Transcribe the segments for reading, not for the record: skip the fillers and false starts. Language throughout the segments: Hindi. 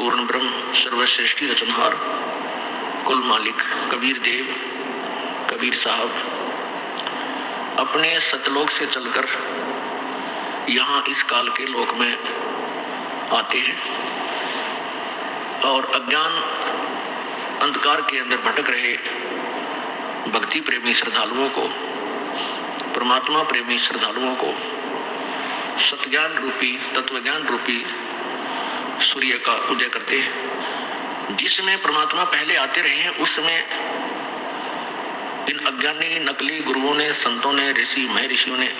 पूर्ण ब्रह्म सर्वश्रेष्ठी रचनहार कुल मालिक कबीर देव कबीर साहब अपने सतलोक से चलकर यहाँ इस काल के लोक में आते हैं और अज्ञान अंधकार के अंदर भटक रहे भक्ति प्रेमी श्रद्धालुओं को, परमात्मा प्रेमी श्रद्धालुओं को सतज्ञान रूपी तत्वज्ञान रूपी सूर्य का उदय करते हैं। जिसमें परमात्मा पहले आते रहे हैं उस समय इन अज्ञानी नकली गुरुओं ने, संतों ने, ऋषि महर्षियों ने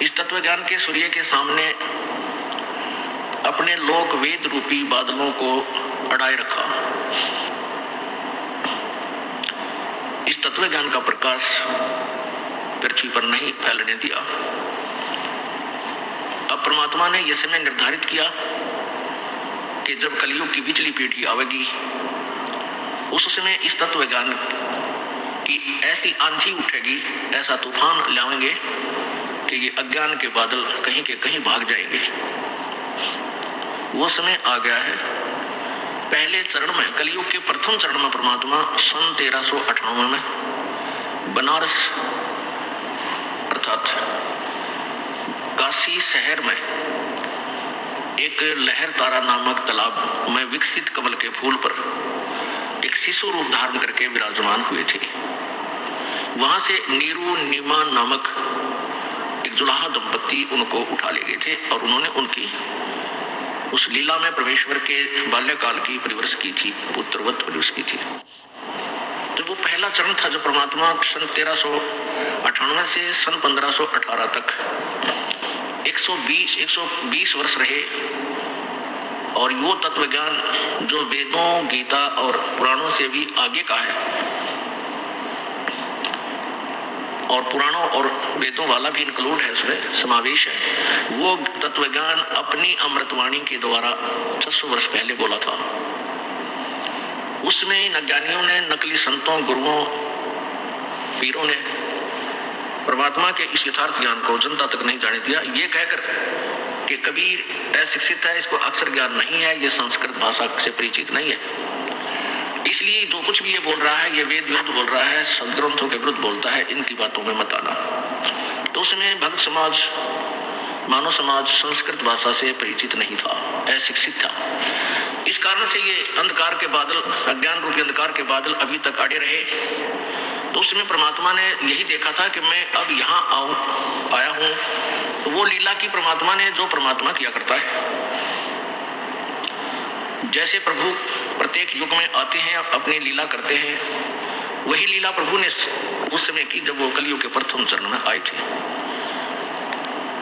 इस तत्वज्ञान के सूर्य के सामने अपने लोक वेद रूपी बादलों को अड़ाए रखा। इस तत्वज्ञान का प्रकाश पृथ्वी पर नहीं फैलने दिया। अब परमात्मा ने यह समय निर्धारित किया कि जब कलयुग की बिजली पीढ़ी आवेगी उस समय इस तत्वज्ञान की ऐसी आंधी उठेगी, ऐसा तूफान लाएंगे कि ये अज्ञान के बादल कहीं के कहीं भाग जाएंगे। वो समय आ गया है। पहले चरण में, कलयुग के प्रथम चरण में परमात्मा सन 1398 में बनारस अर्थात काशी शहर में एक लहर तारा नामक तालाब में विकसित कमल के फूल पर एक शिशु रूप धारण करके विराजमान हुए थे। वहां से नीरू नीमा नामक एक जुलाहा दंपत्ति उनको उठा ले गए थे और उन्होंने उनकी उस लीला में परमेश्वर के बाल्यकाल की परिवृष की थी, पुत्रवत परिवृष की थी। तो वो पहला चरण था जो परमात्मा सन 1398 से सन 1518 तक 120 वर्ष रहे और वो तत्वज्ञान जो वेदों, गीता और पुराणों से भी आगे का है और पुराणों और वेदों वाला भी इंक्लूड है, उसमें समावेश है, वो तत्वज्ञान अपनी अमृतवाणी के द्वारा 600 वर्ष पहले बोला था। उसमें इन अज्ञानियों ने, नकली संतों, गुरुओं, पीरों ने परमात्मा के इस यथार्थ ज्ञान को जनता तक नहीं जाने दिया, ये कहकर कि कबीर अशिक्षित है, इसको अक्षर ज्ञान नहीं है, ये संस्कृत भाषा से परिचित नहीं है, इसलिए जो कुछ भी ये बोल रहा है ये वेद विरुद्ध बोल रहा है, सदग्रंथों के विरुद्ध बोलता है, इनकी बातों में मत आना। तो उसमें भक्त समाज, मानव समाज संस्कृत भाषा से परिचित नहीं था, अशिक्षित था। इस कारण से ये अंधकार के बादल, अज्ञान रूपी अंधकार के बादल अभी तक अड़े रहे। तो उसमें परमात्मा ने यही देखा था कि मैं अब यहाँ आया हूँ, तो वो लीला की परमात्मा ने जो परमात्मा किया करता है, जैसे प्रभु प्रत्येक युग में आते हैं, अपनी लीला करते हैं, वही लीला प्रभु ने उस समय की जब वो कलयुग के प्रथम चरण में आए थे।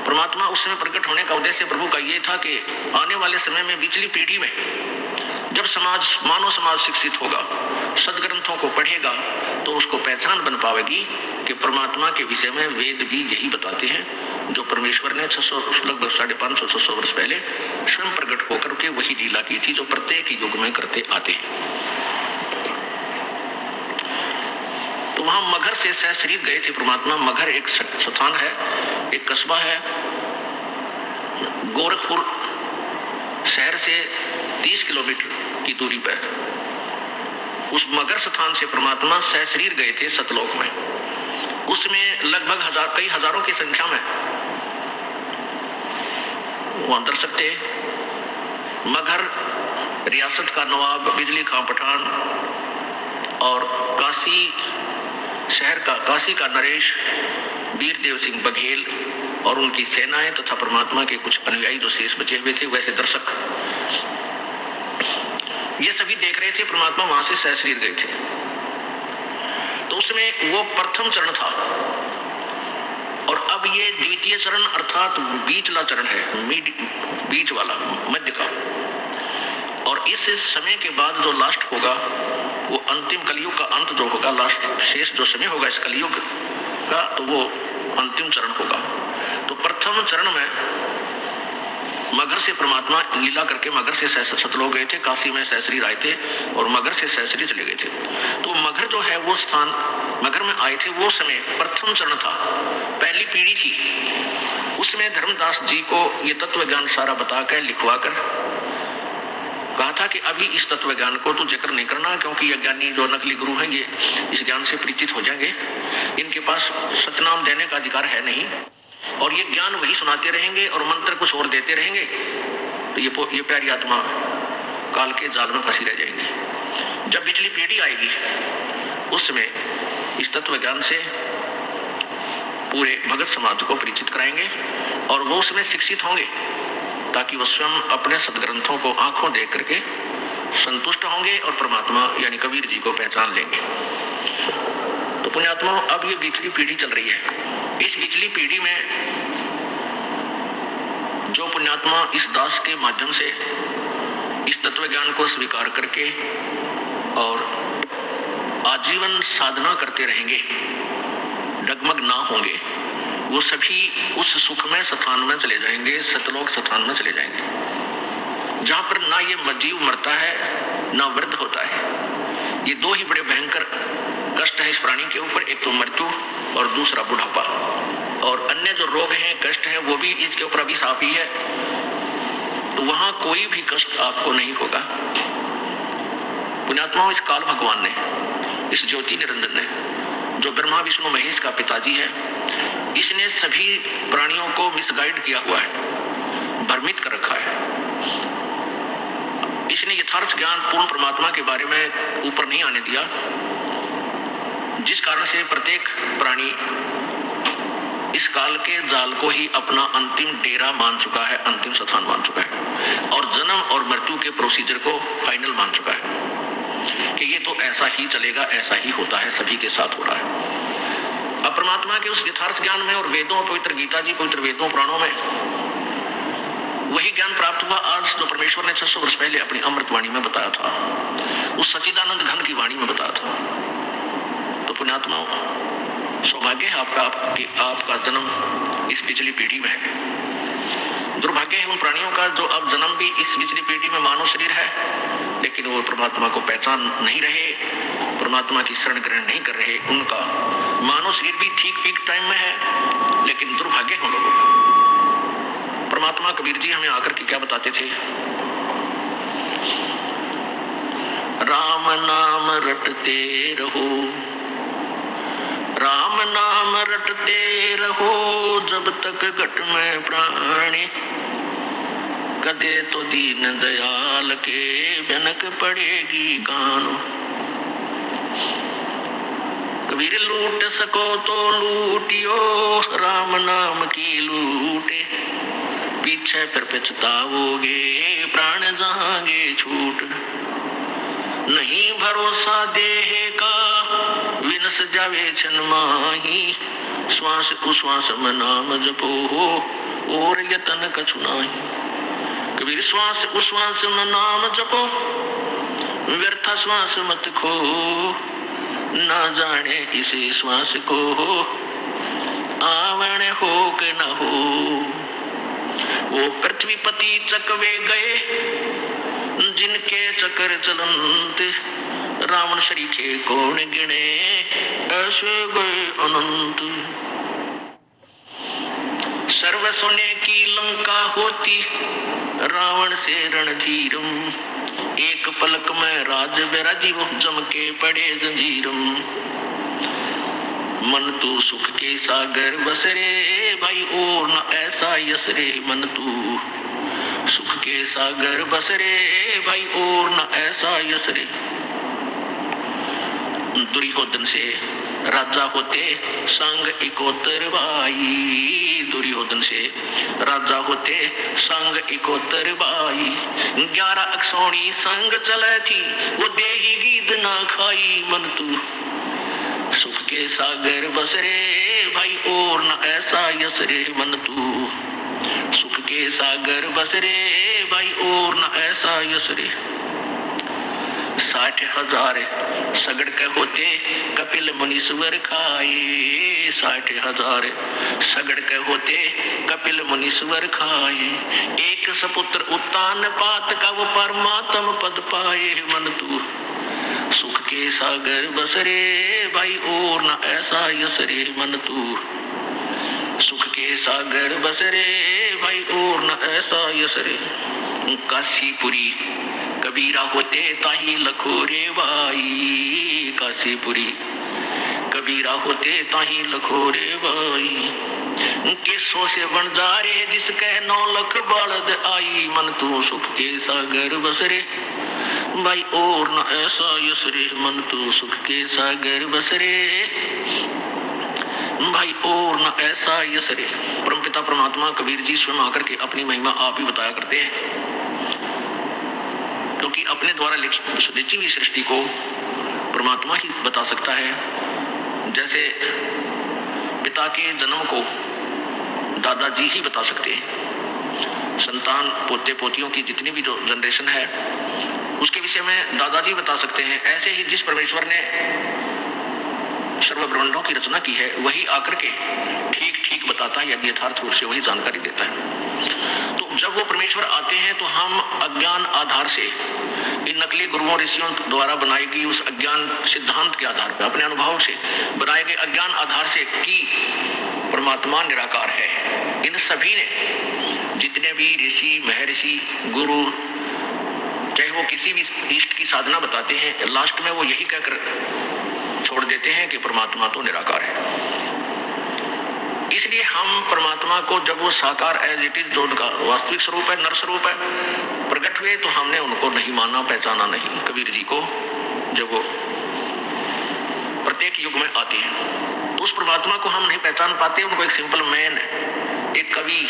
परमात्मा उस समय प्रकट होने का उद्देश्य प्रभु का ये था कि आने वाले समय में बिचली पीढ़ी में जब समाज, मानव समाज शिक्षित होगा, सदग्रंथों को पढ़ेगा, तो उसको पहचान बन पाएगी कि परमात्मा के विषय में वेद भी यही बताते हैं जो परमेश्वर ने 600 लगभग 550-600 वर्ष पहले स्वयं प्रकट होकर के वही लीला की थी जो प्रत्येक युग में करते आते हैं। तो वहां मगहर से सहशरीर गए थे परमात्मा। मगहर एक स्थान है, एक कस्बा है, गोरखपुर शहर से 30 किलोमीटर की दूरी पर। उस मगहर स्थान से परमात्मा सहशरीर गए थे सतलोक में। उसमें लगभग कई हजारों की संख्या में वहां दर्शक थे। मगहर रियासत का नवाब बिजली खां पठान और काशी शहर का, काशी का नरेश वीरदेव सिंह बघेल और उनकी सेनाएं तथा परमात्मा के कुछ अनुयायी जो शेष बचे हुए थे, वैसे दर्शक, ये सभी देख रहे थे परमात्मा वहां से सहशरीर गए थे। तो उसमें वो प्रथम चरण था और अब ये द्वितीय चरण अर्थात बीचला चरण है, बीच वाला, मध्य का। और इस समय के बाद जो लास्ट होगा वो अंतिम कलयुग का अंत जो होगा, लास्ट शेष जो समय होगा इस कलयुग का, तो वो अंतिम चरण होगा। तो प्रथम चरण में मगहर से परमात्मा लीला करके मगहर से सतलोक गए थे, काशी में सहशरीर आए थे और मगहर से सहशरीर चले गए थे। तो मगहर जो है वो स्थान, मगहर में आए थे, वो समय प्रथम चरण था, पहली पीढ़ी थी। उसमें धर्मदास जी को ये तत्व ज्ञान सारा बता कर, लिखवा कर कहा था कि अभी इस तत्व ज्ञान को तो जिक्र नहीं करना, क्योंकि ये ज्ञानी जो नकली गुरु हैं ये इस ज्ञान से परिचित हो जाएंगे, इनके पास सतनाम देने का अधिकार है नहीं, और ये ज्ञान वही सुनाते रहेंगे और मंत्र कुछ और देते रहेंगे, तो ये प्यारी आत्मा काल के जाल में फंसी रह जाएगी। जब पिछली पीढ़ी आएगी उस समय इस तत्व ज्ञान से पूरे भगत समाज को परिचित कराएंगे और वो उसमें शिक्षित होंगे, ताकि वो स्वयं अपने सदग्रंथों को आंखों देख करके संतुष्ट होंगे और परमात्मा यानी कबीर जी को पहचान लेंगे। तो पुण्यात्मा, अब ये पिछली पीढ़ी चल रही है। इस पिछली पीढ़ी में जो पुण्यात्मा इस दास के माध्यम से इस तत्व ज्ञान को स्वीकार करके और आजीवन साधना करते रहेंगे, डगमग ना होंगे, वो सभी उस सुखमय स्थान में चले जाएंगे, सतलोक स्थान में चले जाएंगे, जहां पर ना ये जीव मरता है ना वृद्ध होता है। ये दो ही बड़े भयंकर कष्ट है इस प्राणी के ऊपर, एक तो मृत्यु और दूसरा बुढ़ापा, और अन्य जो रोग हैं, कष्ट हैं, वो भी इसके ऊपर अभिशाप ही है। तो वहां कोई भी कष्ट आपको नहीं होगा। पुण्यात्माओं, इस काल भगवान ने, इस ज्योति निरंजन ने, जो ब्रह्मा विष्णु महेश का पिताजी है, इसने सभी प्राणियों को मिसगाइड किया हुआ है, भ्रमित कर रखा है। इसने यथार्थ ज्ञान पूर्ण परमात्मा के बारे में ऊपर नहीं आने दिया, जिस कारण से प्रत्येक प्राणी इस काल के जाल को ही अपना अंतिम डेरा मान चुका है, अंतिम स्थान मान चुका है, और जन्म और मृत्यु के प्रोसीजर को फाइनल मान चुका है कि ये तो ऐसा ही चलेगा, ऐसा ही होता है, सभी के साथ हो रहा है। अब परमात्मा के उस यथार्थ ज्ञान में और वेदों, पवित्र गीता जी, पवित्र वेदों पुराणों में वही ज्ञान प्राप्त हुआ आज जो परमेश्वर ने 600 वर्ष पहले अपनी अमृतवाणी में बताया था, उस सच्चिदानंद घन की वाणी में बताया था। तो पुण्यात्माओं, सौभाग्य है आपका जन्म इस पिछली पीढ़ी में है। दुर्भाग्य है उन प्राणियों का जो अब जन्म भी इस पिछली पीढ़ी में मानव शरीर है, लेकिन वो परमात्मा को पहचान नहीं रहे, परमात्मा की शरण ग्रहण नहीं कर रहे। उनका मानव शरीर भी ठीक पीक टाइम में है, लेकिन दुर्भाग्य है उन लोगों का। परमात्मा कबीर जी हमें आकर के क्या बताते थे? राम नाम रटते रहो, राम नाम रटते रहो, जब तक घट में प्राणी, कदे तो दीन दयाल के भनक पड़ेगी कानो। कबीर लूट सको तो लूटियो, राम नाम की लूटे, पीछे फिर पछताओगे, प्राण जाएंगे छूट। नहीं भरोसा देह का, विनस जावे छन माही, श्वास उश्वास में नाम जपो, और यतन कछु नाही। कबीर श्वास उश्वास में नाम जपो, व्यर्थ श्वास मत खो, ना जाने इसे श्वास को, आवण हो के न हो। वो पृथ्वीपति चकवे गए, जिनके चक्कर चलंत, रावण शरीखे कौन गिने, ऐसे गए अनंत। सर्व सोने की लंका होती, रावण से रणधीरम, एक पलक में राज बिराजी, वो जम के पड़े जंजीरम। मन तू सुख के सागर बसरे, भाई और न ऐसा यसरे। मन तू सुख के सागर बसरे, भाई और न ऐसा यसरे। दुर्योधन से राजा होते संग इकोतर भाई, दुर्योधन से राजा होते संग इकोतर भाई। 11 अक्षौणी संग चले थी, वो देही गीत ना खाई। मन तू सुख के सागर बसरे, भाई और न ऐसा यसरे। मन तू सुख के सागर बसरे, भाई और न ऐसा यसरे। 60,000 सगड़ के होते, कपिल मुनीश्वर खाए। 60,000 सगड़ के होते, कपिल मुनीश्वर खाए। एक सपुत्र उत्तान पात का, वो परमात्म पद पाए। मन तू सुख के सागर बसरे, भाई और न ऐसा यसरे। मन तू सुख के सागर बसरे, भाई और न ऐसा यसरे। काशीपुरी कबीरा होते ताही लखोरे बाई, काशीपुरी कबीरा होते ताही लखोरे बाई। केसों से बन जा रे जिसके 9 लख बलद आई, मन तू सुख के सागर बसरे भाई और न ऐसा यसरे, मन तू सुख के सागर बसरे भाई और न ऐसा यसरे। परमपिता परमात्मा कबीर जी स्वयं आकर के अपनी महिमा आप ही बताया करते हैं, क्योंकि अपने द्वारा लिखी हुई सृष्टि को परमात्मा ही बता सकता है। जैसे पिता के जन्म को दादाजी ही बता सकते हैं, संतान पोते पोतियों की जितनी भी जो जनरेशन है उसके विषय में दादाजी बता सकते हैं। ऐसे ही जिस परमेश्वर ने सर्व ब्रह्मांडों की रचना की है वही आकर के ठीक ठीक बताता है, यदि यथार्थ रूप से वही जानकारी देता है। तो जब वो परमेश्वर आते हैं तो हम अज्ञान आधार से, इन नकली गुरुओं ऋषियों द्वारा बनाई गई उस अज्ञान सिद्धांत के आधार पर, अपने अनुभव से बनाए गए अज्ञान आधार से कि परमात्मा निराकार है, इन सभी ने जितने भी ऋषि महर्षि गुरु चाहे वो किसी भी इष्ट की साधना बताते हैं, लास्ट में वो यही कहकर छोड़ देते हैं कि परमात्मा तो निराकार है। इसलिए हम परमात्मा को जब वो साकार एज इट इज, जो उनका वास्तविक स्वरूप है, नर स्वरूप है, प्रकट हुए तो हमने उनको नहीं माना, पहचाना नहीं। कबीर जी को जब वो प्रत्येक युग में आते हैं तो उस परमात्मा को हम नहीं पहचान पाते, उनको एक सिंपल मैन, एक कवि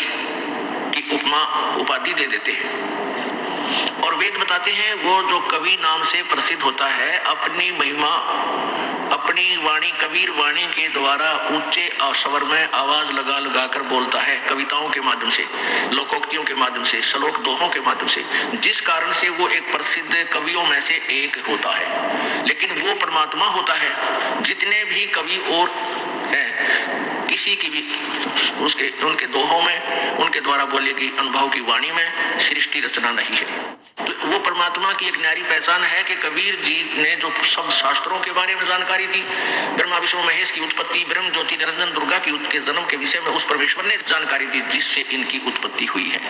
की उपमा उपाधि दे देते हैं। और वेद बताते हैं वो जो कवि नाम से प्रसिद्ध होता है अपनी महिमा, अपनी वाणी कबीर वाणी के द्वारा ऊंचे स्वर में आवाज लगा लगा कर बोलता है, कविताओं के माध्यम से, लोकोक्तियों के माध्यम से, श्लोक दोहों के माध्यम से, जिस कारण से वो एक प्रसिद्ध कवियों में से एक होता है। लेकिन वो परमात्मा होता है, जितने भी कवि और हैं किसी की भी उसके उनके दोहों में, उनके द्वारा बोली गई अनुभव की वाणी में सृष्टि रचना नहीं है। तो वो परमात्मा की एक न्यारी पहचान है कि कबीर जी ने जो सब शास्त्रों के बारे में जानकारी दी, ब्रह्मा विष्णु महेश की उत्पत्ति, ब्रह्म ज्योति निरंजन दुर्गा की के जन्म के विषय में उस परमेश्वर ने जानकारी दी जिससे इनकी उत्पत्ति हुई है।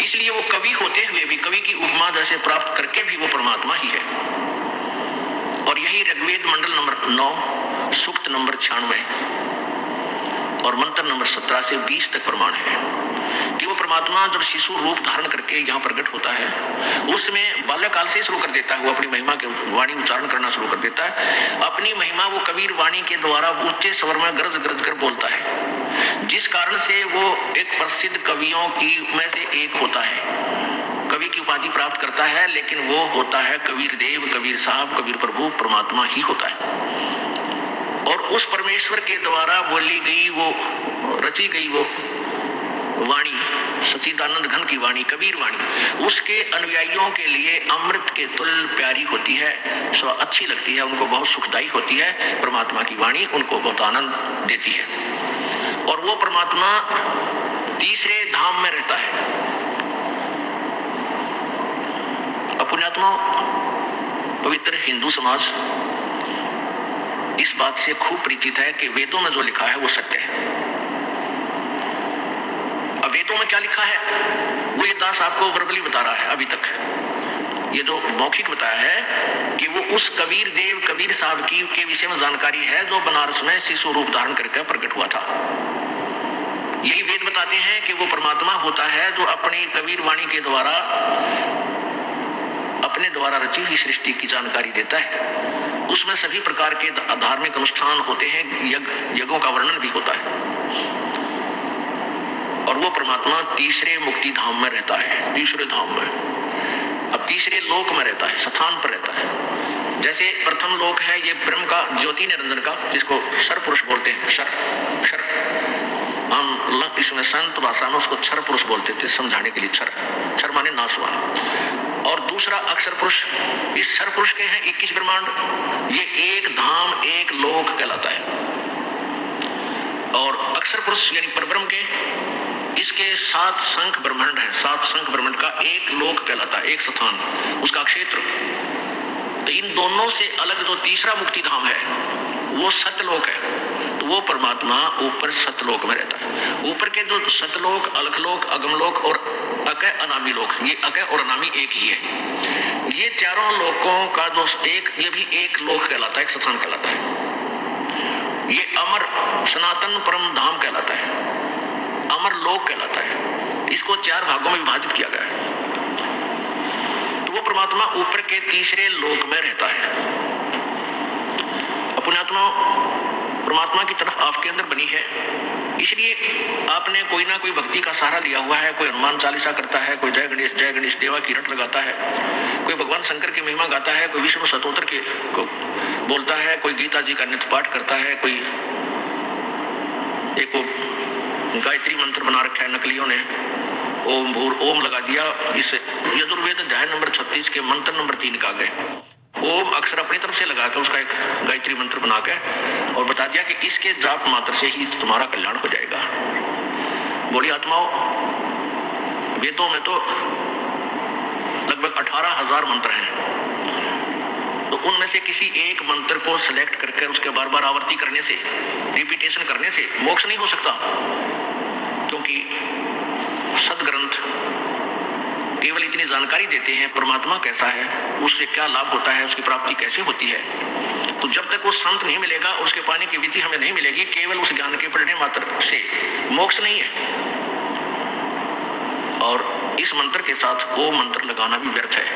इसलिए वो कवि होते हुए भी, कवि की उपमा जैसे प्राप्त करके भी वो परमात्मा ही है। और यही ऋग्वेद मंडल नंबर 9 सूक्त नंबर 96 और मंत्र नंबर 17 से 20 तक प्रमाण है कि वो परमात्मा जब शिशु रूप धारण करके यहाँ प्रकट होता है, उसमें बाल्यकाल से शुरू कर देता है, वो अपनी महिमा के वाणी उच्चारण करना शुरू कर देता है। अपनी महिमा वो कबीर वाणी के द्वारा ऊंचे स्वर में गरज गरज कर बोलता है, जिस कारण से वो एक प्रसिद्ध कवियों की में से एक होता है, कवि की उपाधि प्राप्त करता है। लेकिन वो होता है कबीर देव, कबीर साहब, कबीर प्रभु, परमात्मा ही होता है। और उस परमेश्वर के द्वारा बोली गई वो, रची गई वो वाणी, सच्चिदानंद घन की वाणी, कबीर वाणी, उसके अनुयायियों के लिए अमृत के तुल प्यारी होती है, सो अच्छी लगती है, उनको बहुत सुखदायी होती है। परमात्मा की वाणी उनको बहुत आनंद देती है। और वो परमात्मा तीसरे धाम में रहता है। पुण्यात्मा, पवित्र हिंदू समाज इस बात से खूब परिचित है कि वेदों में जो लिखा है वो सत्य है। अब वेदों में क्या लिखा है वो ये दास आपको वर्बली बता रहा है। अभी तक ये जो मौखिक बताया है कि वो उस कबीर देव, कबीर साहब की के विषय में जानकारी है जो बनारस में शिशु रूप धारण करके प्रकट हुआ था। यही वेद बताते हैं कि वो परमात्मा होता है जो अपनी कबीर वाणी के द्वारा, अपने द्वारा रची हुई सृष्टि की जानकारी देता है। उसमें सभी प्रकार के धार्मिक अनुष्ठान होते हैं, यज्ञों का वर्णन भी होता है। और वो परमात्मा तीसरे मुक्ति धाम में रहता है, तीसरे धाम में, अब तीसरे लोक में रहता है, स्थान पर रहता है। जैसे प्रथम लोक है ये ब्रह्म का, ज्योति निरंजन का, जिसको क्षर पुरुष बोलते हैं। क्षर हम इसमें संत भाषा में उसको क्षर पुरुष बोलते थे समझाने के लिए। क्षर माने नाशवान। और दूसरा अक्षर पुरुष, इस क्षर पुरुष के हैं 21 ब्रह्मांड, ये एक धाम एक लोक कहलाता है। और अक्षर पुरुष यानी परब्रह्म के, इसके 7 शंख ब्रह्मांड है, 7 शंख ब्रह्मांड का एक लोक कहलाता है, एक स्थान, उसका क्षेत्र। तो इन दोनों से अलग जो तीसरा मुक्ति धाम है वो सतलोक है। तो वो परमात्मा ऊपर सतलोक में रहता है। ऊपर के जो सतलोक, अलखलोक, अगमलोक और अकय अनामी लोक, ये अकय और अनामी एक ही है। ये चारों लोकों का जो एक, ये भी एक लोक कहलाता है, एक स्थान कहलाता है। ये अमर सनातन परम धाम कहलाता है, अमर लोक कहलाता है। इसको 4 भागों में विभाजित किया गया है। तो वो परमात्मा ऊपर के तीसरे लोक में रहता है। पुण्यात्मा, परमात्मा की तरफ आपके अंदर बनी है, इसलिए आपने कोई ना कोई भक्ति का सहारा लिया हुआ है। कोई हनुमान चालीसा करता है, कोई जय गणेश देवा की रट लगाता है, कोई भगवान शंकर की महिमा गाता है, कोई विष्णु स्तोत्र के को बोलता है, कोई गीता जी का नित्य पाठ करता है, कोई एक गायत्री मंत्र बना रखा है नकलियों ने, ओम भूर ओम लगा दिया। इस यजुर्वेद अध्याय नंबर 36 के मंत्र नंबर 3 का गए ओम अक्षर अपनी तरफ से लगा के उसका एक गायत्री मंत्र बना के और बता दिया कि इसके जाप मात्र से ही तुम्हारा कल्याण हो जाएगा। बोली आत्माओं, वेदों में तो लगभग 18,000 मंत्र हैं। तो उनमें से किसी एक मंत्र को सिलेक्ट करके उसके बार बार आवर्ती करने से, रिपीटेशन करने से मोक्ष नहीं हो सकता, क्योंकि सदग्रंथ केवल इतनी जानकारी देते हैं परमात्मा कैसा है, उससे क्या लाभ होता है, उसकी प्राप्ति कैसे होती है। तो जब तक वो संत नहीं मिलेगा, उसके पाने की विधि हमें नहीं मिलेगी, केवल उस ज्ञान के पढ़ने मात्र से मोक्ष नहीं है। और इस मंत्र के साथ वो मंत्र लगाना भी व्यर्थ है।